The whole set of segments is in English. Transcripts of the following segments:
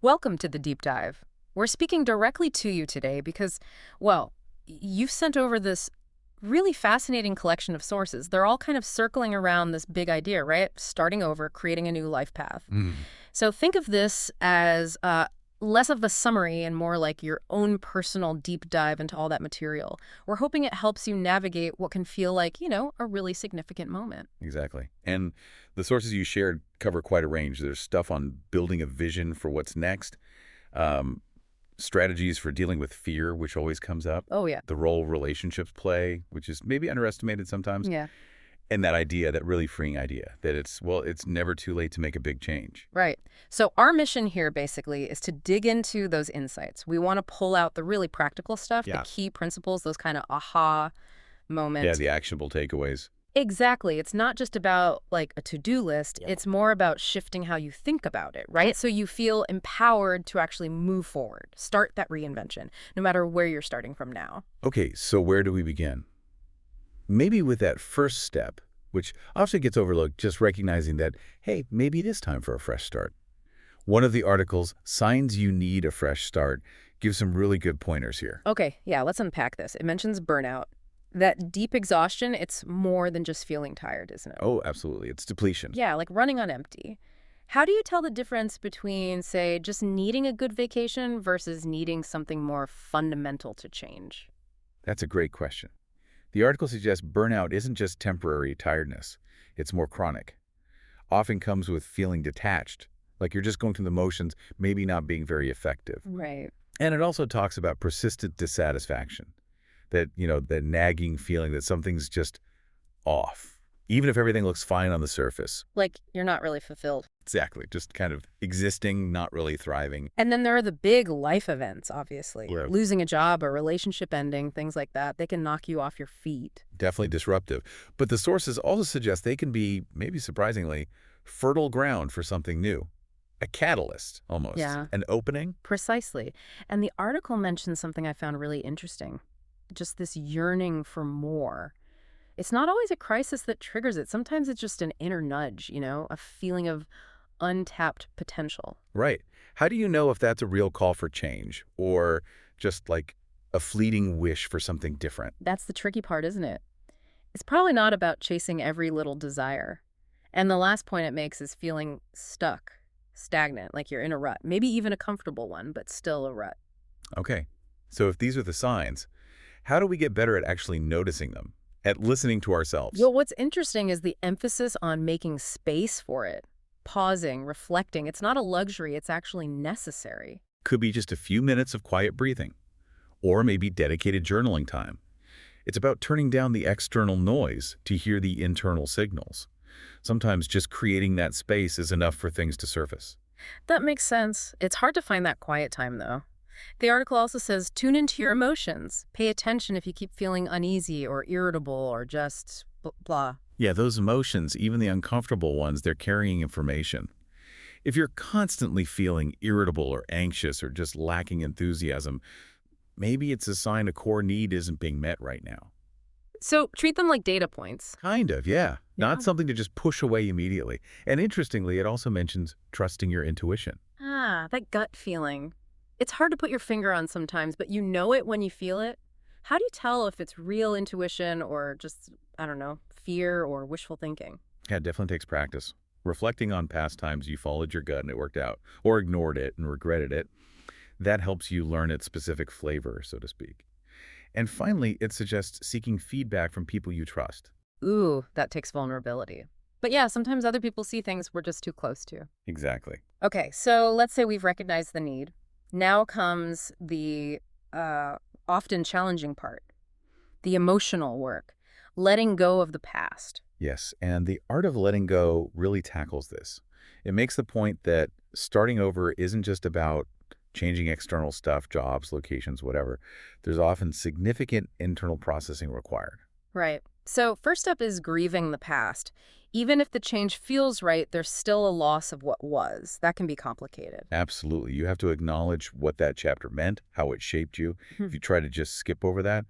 Welcome to the deep dive. We're speaking directly to you today because, well, you've sent over this really fascinating collection of sources. They're all kind of circling around this big idea, right? Starting over, creating a new life path. Mm, So think of this as less of a summary and more like your own personal deep dive into all that material. We're hoping it helps you navigate what can feel like, a really significant moment. exactly. And the sources you shared cover quite a range. There's stuff on building a vision for what's next, um, strategies for dealing with fear, which always comes up, Oh, yeah. the role relationships play, which is maybe underestimated sometimes, Yeah. and that idea, that really freeing idea, that it's never too late to make a big change. Right. So our mission here basically is to dig into those insights. We want to pull out the really practical stuff, the Yeah. key principles, those kind of aha Yeah, moments. the actionable takeaways. Exactly. It's not just about like a to-do list. Yeah. It's more about shifting how you think about it, right? So you feel empowered to actually move forward, start that reinvention, no matter where you're starting from now. Okay, so where do we begin? Maybe with that first step, which often gets overlooked, just recognizing that, hey, maybe it is time for a fresh start. One of the articles, Signs You Need a Fresh Start, gives some really good pointers here. Okay, yeah, let's unpack this. It mentions burnout. That deep exhaustion, it's more than just feeling tired, isn't it? Oh, absolutely. It's depletion. Yeah, like running on empty. How do you tell the difference between, say, just needing a good vacation versus needing something more fundamental to change? That's a great question. The article suggests burnout isn't just temporary tiredness. It's more chronic. Often comes with feeling detached, like you're just going through the motions, maybe not being very effective. Right. And it also talks about persistent dissatisfaction, that nagging feeling that something's just off, even if everything looks fine on the surface. Like you're not really fulfilled. Exactly. Just kind of existing, not really thriving. And then there are the big life events, obviously. Yeah. Losing a job, a relationship ending, things like that. They can knock you off your feet. Definitely disruptive. But the sources also suggest they can be, maybe surprisingly, fertile ground for something new. A catalyst, almost. Yeah, An opening. precisely. And the article mentions something I found really interesting. Just this yearning for more. It's not always a crisis that triggers it. Sometimes it's just an inner nudge, a feeling of untapped potential. Right. How do you know if that's a real call for change or just like a fleeting wish for something different? That's the tricky part, isn't it? It's probably not about chasing every little desire. And the last point it makes is feeling stuck, stagnant, like you're in a rut. Maybe even a comfortable one, but still a rut. Okay. So if these are the signs, how do we get better at actually noticing them, at listening to ourselves? What's interesting is the emphasis on making space for it, pausing, reflecting. It's not a luxury, it's actually necessary. Could be just a few minutes of quiet breathing, or maybe dedicated journaling time. It's about turning down the external noise to hear the internal signals. Sometimes just creating that space is enough for things to surface. That makes sense. It's hard to find that quiet time, though. The article also says tune into your emotions. Pay attention if you keep feeling uneasy or irritable or just blah. Yeah, those emotions, even the uncomfortable ones, they're carrying information. If you're constantly feeling irritable or anxious or just lacking enthusiasm, maybe it's a sign a core need isn't being met right now. So treat them like data points. Kind of, yeah. Yeah. Not something to just push away immediately. And interestingly, it also mentions trusting your intuition. That gut feeling. It's hard to put your finger on sometimes, but you know it when you feel it. How do you tell if it's real intuition or just, I don't know, fear or wishful thinking? Yeah, it definitely takes practice. Reflecting on past times you followed your gut and it worked out, or ignored it and regretted it, that helps you learn its specific flavor, so to speak. And finally, it suggests seeking feedback from people you trust. Ooh, that takes vulnerability. But yeah, sometimes other people see things we're just too close to. Exactly. Okay, so let's say we've recognized the need. Now comes the often challenging part, the emotional work, letting go of the past. Yes, and the art of letting go really tackles this. It makes the point that starting over isn't just about changing external stuff, jobs, locations, whatever. There's often significant internal processing required. Right. So first up is grieving the past. Even if the change feels right, there's still a loss of what was. That can be complicated. Absolutely. You have to acknowledge what that chapter meant, how it shaped you. If you try to just skip over that,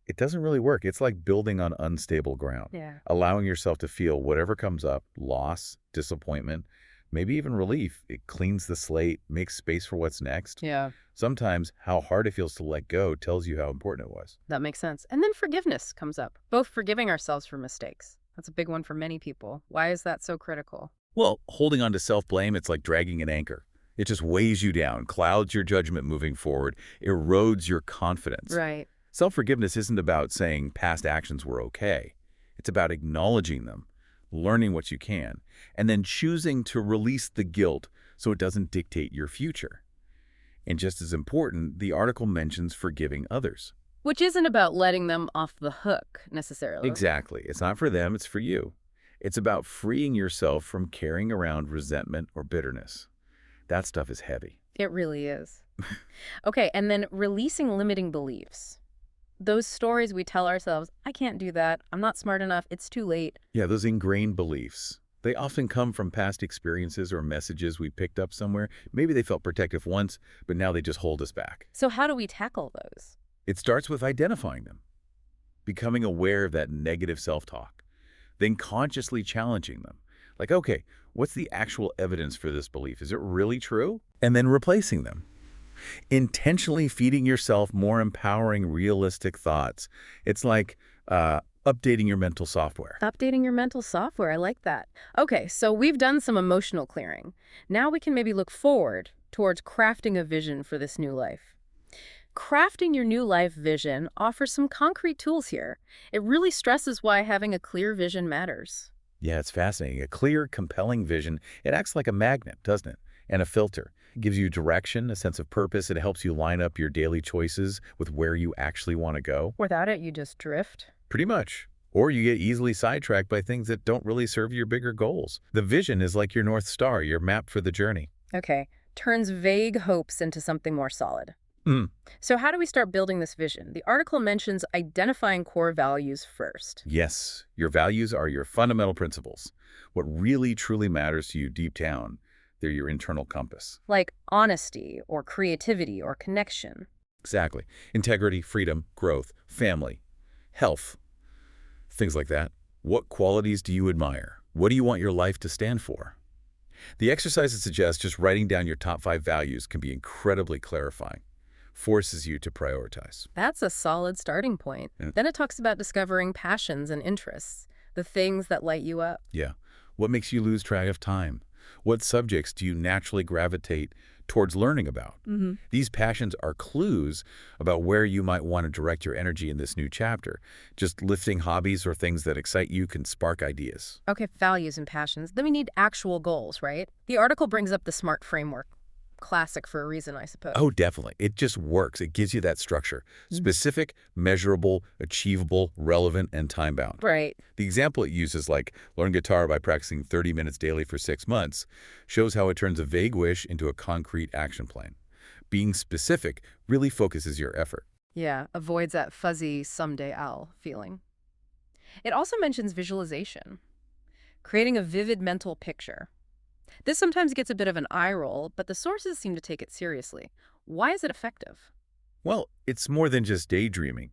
it doesn't really work. It's like building on unstable ground, Yeah. allowing yourself to feel whatever comes up, loss, disappointment, maybe even relief. It cleans the slate, makes space for what's next. Yeah, Sometimes how hard it feels to let go tells you how important it was. that makes sense. And then forgiveness comes up, both forgiving ourselves for mistakes. That's a big one for many people. Why is that so critical? Well, holding on to self-blame, it's like dragging an anchor. It just weighs you down, clouds your judgment moving forward, erodes your confidence. Right. Self-forgiveness isn't about saying past actions were okay. It's about acknowledging them, learning what you can, and then choosing to release the guilt so it doesn't dictate your future. And just as important, the article mentions forgiving others. Which isn't about letting them off the hook, necessarily. Exactly. It's not for them, it's for you. It's about freeing yourself from carrying around resentment or bitterness. That stuff is heavy. It really is. Okay, and then releasing limiting beliefs. Those stories we tell ourselves, I can't do that, I'm not smart enough, it's too late. Yeah, those ingrained beliefs. They often come from past experiences or messages we picked up somewhere. Maybe they felt protective once, but now they just hold us back. So how do we tackle those? It starts with identifying them, becoming aware of that negative self-talk, then consciously challenging them. Like, okay, what's the actual evidence for this belief? Is it really true? And then replacing them. Intentionally feeding yourself more empowering, realistic thoughts. It's like updating your mental software. Updating your mental software, I like that. Okay, so we've done some emotional clearing. Now we can maybe look forward towards crafting a vision for this new life. Crafting your new life vision offers some concrete tools here. It really stresses why having a clear vision matters. Yeah, it's fascinating. A clear, compelling vision, it acts like a magnet, doesn't it? And a filter. It gives you direction, a sense of purpose. It helps you line up your daily choices with where you actually want to go. Without it, you just drift. Pretty much. Or you get easily sidetracked by things that don't really serve your bigger goals. The vision is like your North Star, your map for the journey. Okay, turns vague hopes into something more solid. So how do we start building this vision? The article mentions identifying core values first. Yes, your values are your fundamental principles. What really, truly matters to you deep down, they're your internal compass. Like honesty or creativity or connection. Exactly. Integrity, freedom, growth, family, health, things like that. What qualities do you admire? What do you want your life to stand for? The exercise it suggests just writing down your top 5 values can be incredibly clarifying. Forces you to prioritize. That's a solid starting point. Yeah. Then it talks about discovering passions and interests, the things that light you up. Yeah. What makes you lose track of time? What subjects do you naturally gravitate towards learning about? These passions are clues about where you might want to direct your energy in this new chapter. Just lifting hobbies or things that excite you can spark ideas. Okay, values and passions. Then we need actual goals, right? The article brings up the SMART framework. Classic for a reason, I suppose. Oh, definitely. It just works. It gives you that structure. Specific, measurable, achievable, relevant, and time-bound. Right. The example it uses, like learn guitar by practicing 30 minutes daily for 6 months, shows how it turns a vague wish into a concrete action plan. Being specific really focuses your effort. Yeah, avoids that fuzzy someday I'll feeling. It also mentions visualization, creating a vivid mental picture. This sometimes gets a bit of an eye roll, but the sources seem to take it seriously. Why is it effective? Well, it's more than just daydreaming.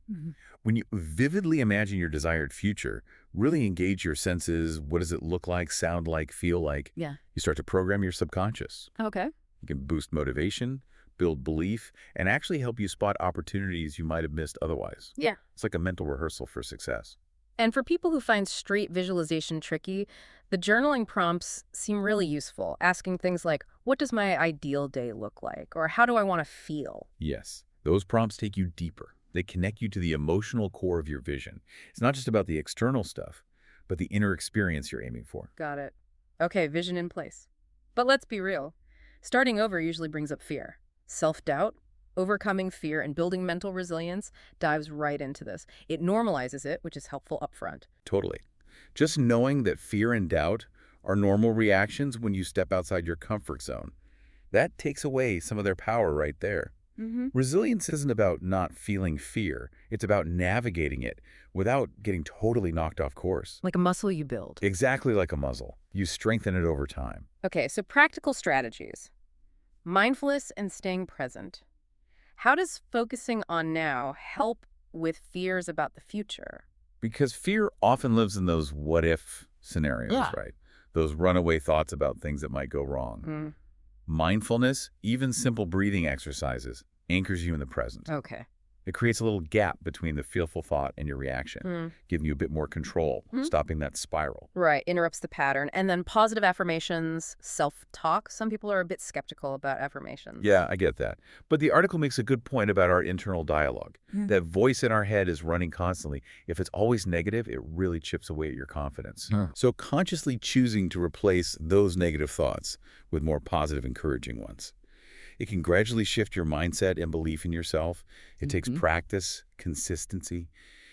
When you vividly imagine your desired future, really engage your senses, what does it look like, sound like, feel like, Yeah. you start to program your subconscious. Okay. You can boost motivation, build belief, and actually help you spot opportunities you might have missed otherwise. Yeah. It's like a mental rehearsal for success. And for people who find straight visualization tricky, the journaling prompts seem really useful, asking things like, what does my ideal day look like? Or how do I want to feel? Yes, those prompts take you deeper. They connect you to the emotional core of your vision. It's not just about the external stuff, but the inner experience you're aiming for. Got it. Okay, vision in place. But let's be real. Starting over usually brings up fear. Self-doubt, overcoming fear, and building mental resilience dives right into this. It normalizes it, which is helpful upfront. Totally. Just knowing that fear and doubt are normal reactions when you step outside your comfort zone, that takes away some of their power right there. Resilience isn't about not feeling fear. It's about navigating it without getting totally knocked off course. Like a muscle you build. Exactly like a muscle. You strengthen it over time. Okay, so practical strategies. Mindfulness and staying present. How does focusing on now help with fears about the future? Because fear often lives in those what-if scenarios, Yeah. right? those runaway thoughts about things that might go wrong. Mm, Mindfulness, even simple breathing exercises, anchors you in the present. okay. It creates a little gap between the fearful thought and your reaction, Mm. giving you a bit more control, Mm. stopping that spiral. Right, interrupts the pattern. And then positive affirmations, self-talk. Some people are a bit skeptical about affirmations. Yeah, I get that. But the article makes a good point about our internal dialogue. That voice in our head is running constantly. If it's always negative, it really chips away at your confidence. Huh. So consciously choosing to replace those negative thoughts with more positive, encouraging ones. It can gradually shift your mindset and belief in yourself. It takes practice, consistency.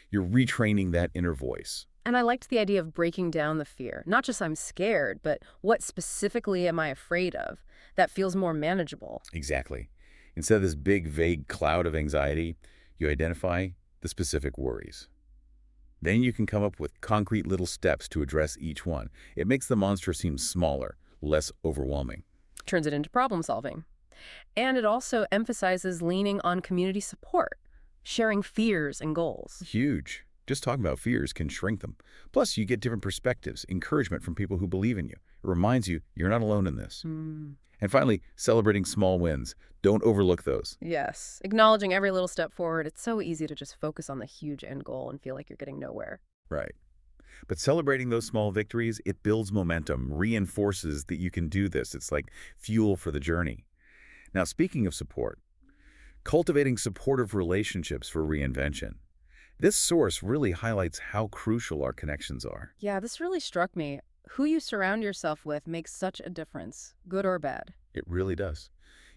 You're retraining that inner voice. And I liked the idea of breaking down the fear. Not just I'm scared, but what specifically am I afraid of? That feels more manageable. Exactly. Instead of this big, vague cloud of anxiety, you identify the specific worries. Then you can come up with concrete little steps to address each one. It makes the monster seem smaller, less overwhelming. Turns it into problem solving. And it also emphasizes leaning on community support, sharing fears and goals. Huge. Just talking about fears can shrink them. Plus, you get different perspectives, encouragement from people who believe in you. It reminds you you're not alone in this. And finally, celebrating small wins. Don't overlook those. Yes, acknowledging every little step forward. It's so easy to just focus on the huge end goal and feel like you're getting nowhere. Right. But celebrating those small victories, it builds momentum, reinforces that you can do this. It's like fuel for the journey. Now, speaking of support, cultivating supportive relationships for reinvention. This source really highlights how crucial our connections are. Yeah, this really struck me. Who you surround yourself with makes such a difference, good or bad. It really does.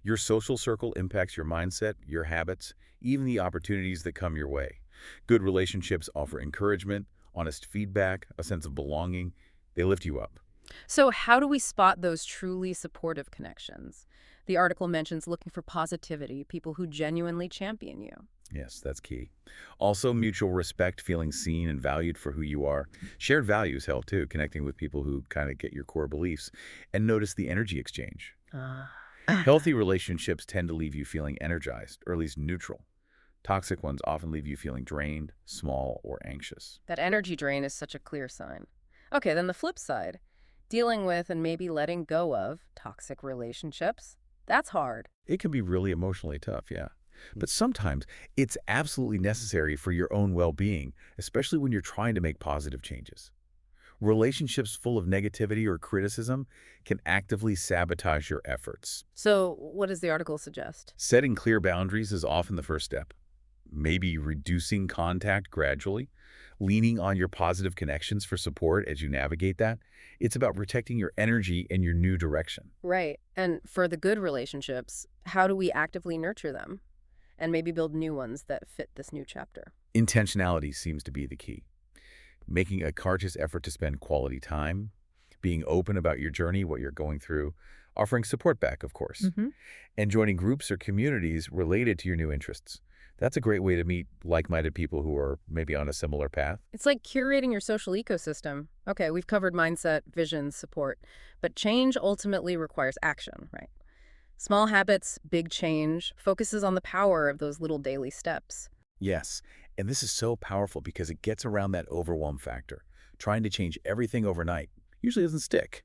Your social circle impacts your mindset, your habits, even the opportunities that come your way. Good relationships offer encouragement, honest feedback, a sense of belonging. They lift you up. So how do we spot those truly supportive connections? The article mentions looking for positivity, people who genuinely champion you. Yes, that's key. Also, mutual respect, feeling seen and valued for who you are. Shared values help too, connecting with people who kind of get your core beliefs. And notice the energy exchange. Healthy relationships tend to leave you feeling energized, or at least neutral. Toxic ones often leave you feeling drained, small, or anxious. That energy drain is such a clear sign. Okay, then the flip side. Dealing with and maybe letting go of toxic relationships. That's hard. It can be really emotionally tough, yeah. But sometimes it's absolutely necessary for your own well-being, especially when you're trying to make positive changes. Relationships full of negativity or criticism can actively sabotage your efforts. So what does the article suggest? Setting clear boundaries is often the first step. Maybe reducing contact gradually, leaning on your positive connections for support as you navigate that. It's about protecting your energy and your new direction. Right. And for the good relationships, how do we actively nurture them? And maybe build new ones that fit this new chapter. Intentionality seems to be the key. Making a conscious effort to spend quality time, being open about your journey, what you're going through, offering support back, of course, and joining groups or communities related to your new interests. That's a great way to meet like-minded people who are maybe on a similar path. It's like curating your social ecosystem. Okay, we've covered mindset, vision, support, but change ultimately requires action, right? Small habits, big change, focuses on the power of those little daily steps. Yes, and this is so powerful because it gets around that overwhelm factor. Trying to change everything overnight usually doesn't stick.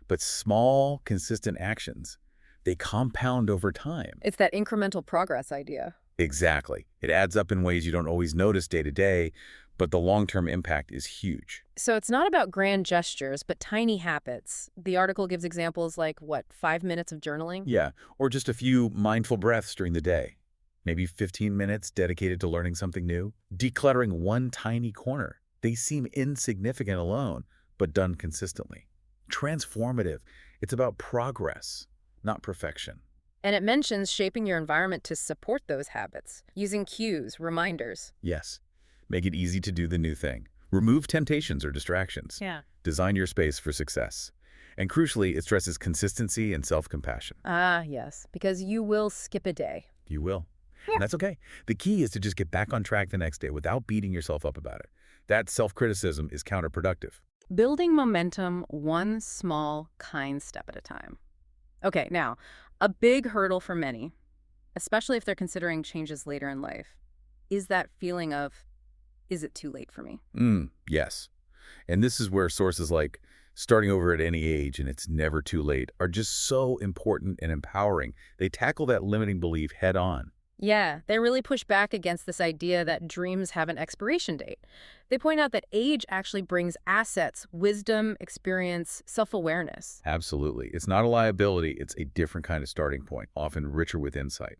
But small, consistent actions, they compound over time. It's that incremental progress idea. Exactly. It adds up in ways you don't always notice day to day, but the long-term impact is huge. So it's not about grand gestures, but tiny habits. The article gives examples like, 5 minutes of journaling? Yeah, or just a few mindful breaths during the day. Maybe 15 minutes dedicated to learning something new. Decluttering one tiny corner. They seem insignificant alone, but done consistently. Transformative. It's about progress, not perfection. And it mentions shaping your environment to support those habits, using cues, reminders. Yes. Make it easy to do the new thing. Remove temptations or distractions. Yeah. Design your space for success. And crucially, it stresses consistency and self-compassion. Ah, yes, because you will skip a day. You will. And that's okay. The key is to just get back on track the next day without beating yourself up about it. That self-criticism is counterproductive. Building momentum one small, kind step at a time. Okay, now, a big hurdle for many, especially if they're considering changes later in life, is that feeling of, is it too late for me? Yes. And this is where sources like Starting over at any age and it's never too late are just so important and empowering. They tackle that limiting belief head on. Yeah, they really push back against this idea that dreams have an expiration date. They point out that age actually brings assets, wisdom, experience, self-awareness. Absolutely. It's not a liability, it's a different kind of starting point, often richer with insight.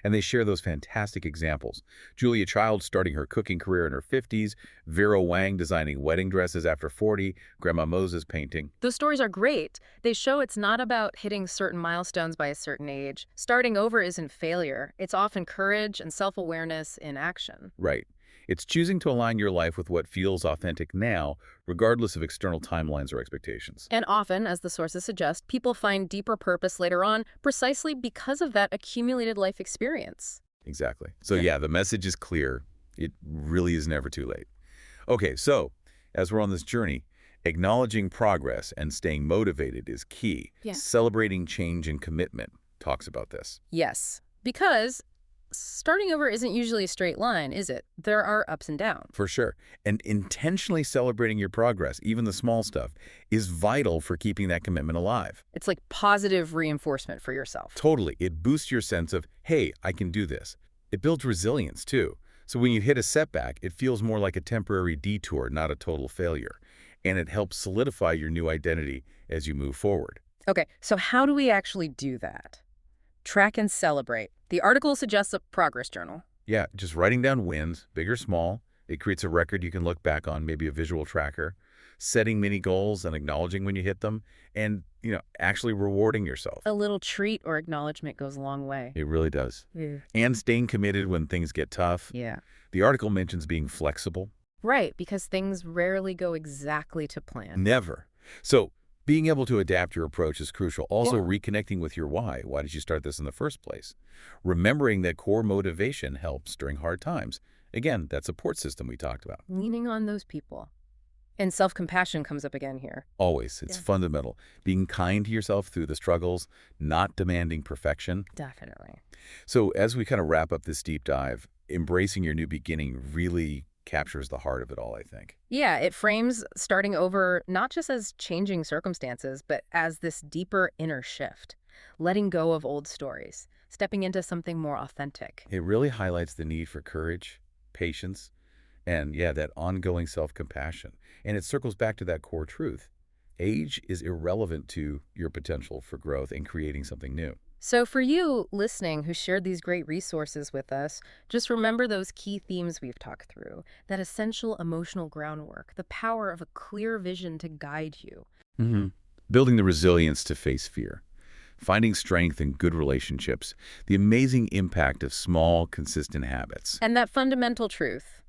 And they share those fantastic examples. Julia Child starting her cooking career in her 50s, Vera Wang designing wedding dresses after 40, Grandma Moses painting. Those stories are great. They show it's not about hitting certain milestones by a certain age. Starting over isn't failure. It's often courage and self-awareness in action. Right. It's choosing to align your life with what feels authentic now, regardless of external timelines or expectations. And often, as the sources suggest, people find deeper purpose later on precisely because of that accumulated life experience. Exactly. So yeah, the message is clear. It really is never too late. Okay, so as we're on this journey, acknowledging progress and staying motivated is key. Yeah. Celebrating change and commitment talks about this. Yes, because starting over isn't usually a straight line, is it? There are ups and downs. For sure. And intentionally celebrating your progress, even the small stuff, is vital for keeping that commitment alive. It's like positive reinforcement for yourself. Totally. It boosts your sense of, hey, I can do this. It builds resilience, too. So when you hit a setback, it feels more like a temporary detour, not a total failure. And it helps solidify your new identity as you move forward. Okay, so how do we actually do that? Track and celebrate. The article suggests a progress journal. Yeah, just writing down wins, big or small. It creates a record you can look back on, maybe a visual tracker. Setting mini goals and acknowledging when you hit them. And, actually rewarding yourself. A little treat or acknowledgement goes a long way. It really does. Yeah. And staying committed when things get tough. Yeah. The article mentions being flexible. Right, because things rarely go exactly to plan. Never. So being able to adapt your approach is crucial. Also, Yeah. reconnecting with your why. Why did you start this in the first place? Remembering that core motivation helps during hard times. Again, that support system we talked about. Leaning on those people. And self-compassion comes up again here. Always. It's Yeah. fundamental. Being kind to yourself through the struggles, not demanding perfection. Definitely. So as we kind of wrap up this deep dive, embracing your new beginning really captures the heart of it all, I think. Yeah, it frames starting over not just as changing circumstances, but as this deeper inner shift. Letting go of old stories. Stepping into something more authentic. It really highlights the need for courage, patience, and yeah, that ongoing self-compassion. And it circles back to that core truth. Age is irrelevant to your potential for growth and creating something new. So for you listening who shared these great resources with us, just remember those key themes we've talked through, that essential emotional groundwork, the power of a clear vision to guide you. Building the resilience to face fear, finding strength in good relationships, the amazing impact of small, consistent habits. And that fundamental truth,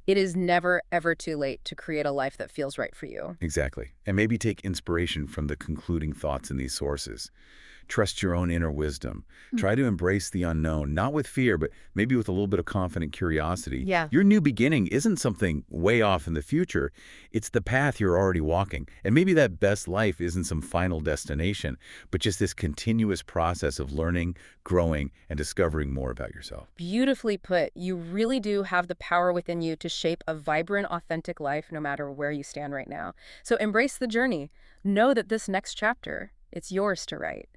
it is never, ever too late to create a life that feels right for you. Exactly. And maybe take inspiration from the concluding thoughts in these sources. Trust your own inner wisdom. Try to embrace the unknown, not with fear, but maybe with a little bit of confident curiosity. Yeah. Your new beginning isn't something way off in the future. It's the path you're already walking. And maybe that best life isn't some final destination, but just this continuous process of learning, growing, and discovering more about yourself. Beautifully put. You really do have the power within you to shape a vibrant, authentic life no matter where you stand right now. So embrace the journey. Know that this next chapter, it's yours to write.